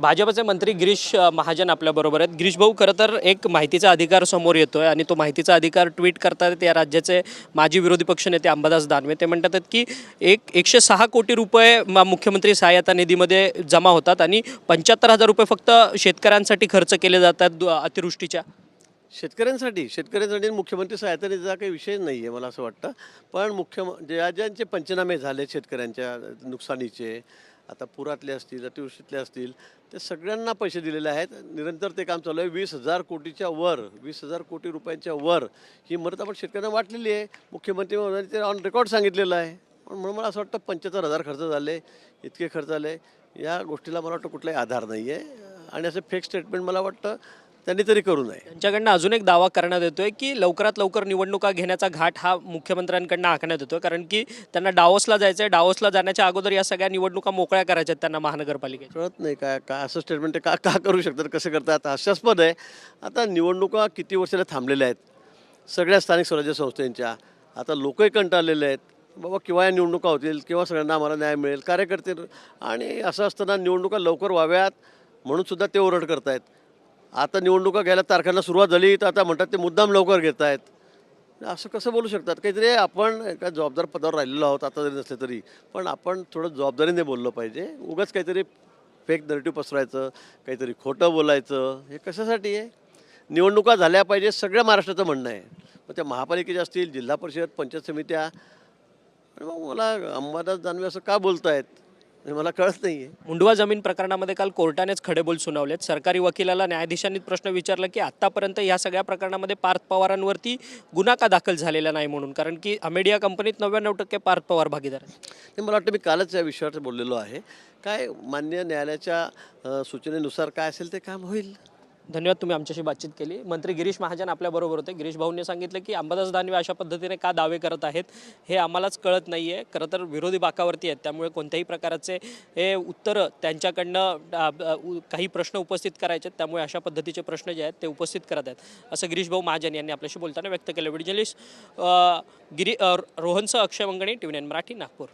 भाजपचे मंत्री गिरीश महाजन आपल्याबरोबर आहेत। गिरीश भाऊ, खरं तर एक माहितीचा अधिकार समोर येतोय आणि तो माहितीचा अधिकार ट्विट करतात या राज्याचे माजी विरोधी पक्षनेते अंबादास दानवे। ते म्हणतात की 106 कोटी रुपये मुख्यमंत्री सहायता निधीमध्ये जमा होतात आणि 75,000 रुपये फक्त शेतकऱ्यांसाठी खर्च केले जातात अतिवृष्टीच्या। शेतकऱ्यांसाठी मुख्यमंत्री सहायता निधीचा काही विषय नाही आहे मला असं वाटतं। पण ज्यांचे पंचनामे झाले शेतकऱ्यांच्या नुकसानीचे, आता पुरातले असतील अतिवृष्टीतले असतील, ते सगळ्यांना पैसे दिलेले आहेत। निरंतर ते काम चालू आहे। 20,000 कोटीच्या वर 20,000 कोटी रुपयांच्या वर ही मदत आपण शेतकऱ्यांना वाटलेली आहे। मुख्यमंत्री महोदयांनी ते ऑन रेकॉर्ड सांगितलेलं आहे। म्हणून मला असं वाटतं 75,000 खर्च झाले, इतके खर्च झाले, या गोष्टीला मला वाटतं कुठलाही आधार नाही आहे आणि असं फेक स्टेटमेंट मला वाटतं त्यांनी तरी करू नये। त्यांच्याकडनं अजून एक दावा करण्यात येतोय की लवकरात लवकर निवडणुका घेण्याचा घाट हा मुख्यमंत्र्यांकडनं आखण्यात येतोय, कारण की त्यांना डावोसला जायचं आहे। डावोसला जाण्याच्या अगोदर या सगळ्या निवडणुका मोकळ्या करायच्या त्यांना महानगरपालिकेत। कळत नाही काय काय असं स्टेटमेंट का का करू शकतात, कसं करतात, हास्यास्पद आहे। आता निवडणुका किती वर्षाला थांबलेल्या आहेत सगळ्या स्थानिक स्वराज्य संस्थांच्या। आता लोकही कंटाळलेले आहेत, बाबा केव्हा या निवडणुका होतील, केव्हा सगळ्यांना आम्हाला न्याय मिळेल, कार्यकर्ते। आणि असं असताना निवडणुका लवकर व्हाव्यात म्हणून सुद्धा ते ओरड करतायत। आता निवडणुका घ्यायला तारखांना सुरुवात झाली तर आता म्हणतात ते मुद्दाम लवकर घेत आहेत। असं कसं बोलू शकतात? काहीतरी आपण एका जबाबदार पदावर राहिलेलो आहोत आता जरी नसले तरी, पण आपण थोडं जबाबदारीने बोललं पाहिजे। उगाच काहीतरी फेक नरेटिव्ह पसरायचं, काहीतरी खोटं बोलायचं, हे कशासाठी आहे? निवडणुका झाल्या पाहिजे सगळ्या महाराष्ट्राचं म्हणणं आहे। मग त्या महापालिकेच्या असतील, जिल्हा परिषद, पंचायत समित्या, आणि मग मला अंबादास दानवे असं का बोलतायत हे मला कळत नाही आहे। मुंडवा जमीन प्रकरणामध्ये काल कोर्टानेच खडेबोल सुनावलेत। सरकारी वकिलाला न्यायाधीशांनी प्रश्न विचारला की आतापर्यंत या सगळ्या प्रकरणामध्ये पार्थ पवारांवरती गुन्हा का दाखल झालेला नाही म्हणून, कारण की अमेडिया कंपनीत 99% पार्थ पवार भागीदार आहेत। हे मला वाटतं मी कालच या विषयावर बोललेलो आहे। काय मान्य न्यायालयाच्या सूचनेनुसार काय असेल ते काम होईल। धन्यवाद, तुम्ही आमच्याशी बातचीत केली। मंत्री गिरीश महाजन आपल्याबरोबर होते। गिरीश भाऊंनी सांगितलं की अंबादास दानवे अशा पद्धतीने का दावे करत आहेत हे आम्हालाच कळत नाही आहे। खरं तर विरोधी बाकावरती आहेत, त्यामुळे कोणत्याही प्रकारचे हे उत्तरं त्यांच्याकडनं काही प्रश्न उपस्थित करायचे आहेत, त्यामुळे अशा पद्धतीचे प्रश्न जे आहेत ते उपस्थित करत आहेत असं गिरीश भाऊ महाजन यांनी आपल्याशी बोलताना व्यक्त केलं। व्हिडिओ जर्नलिस्ट रोहनसह अक्षय मंगणी, TVN मराठी, नागपूर।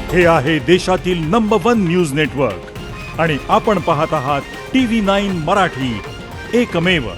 हे आहे देशातील नंबर 1 न्यूज नेटवर्क आणि आपण पाहत आहात TV9 मराठी, एकमेव।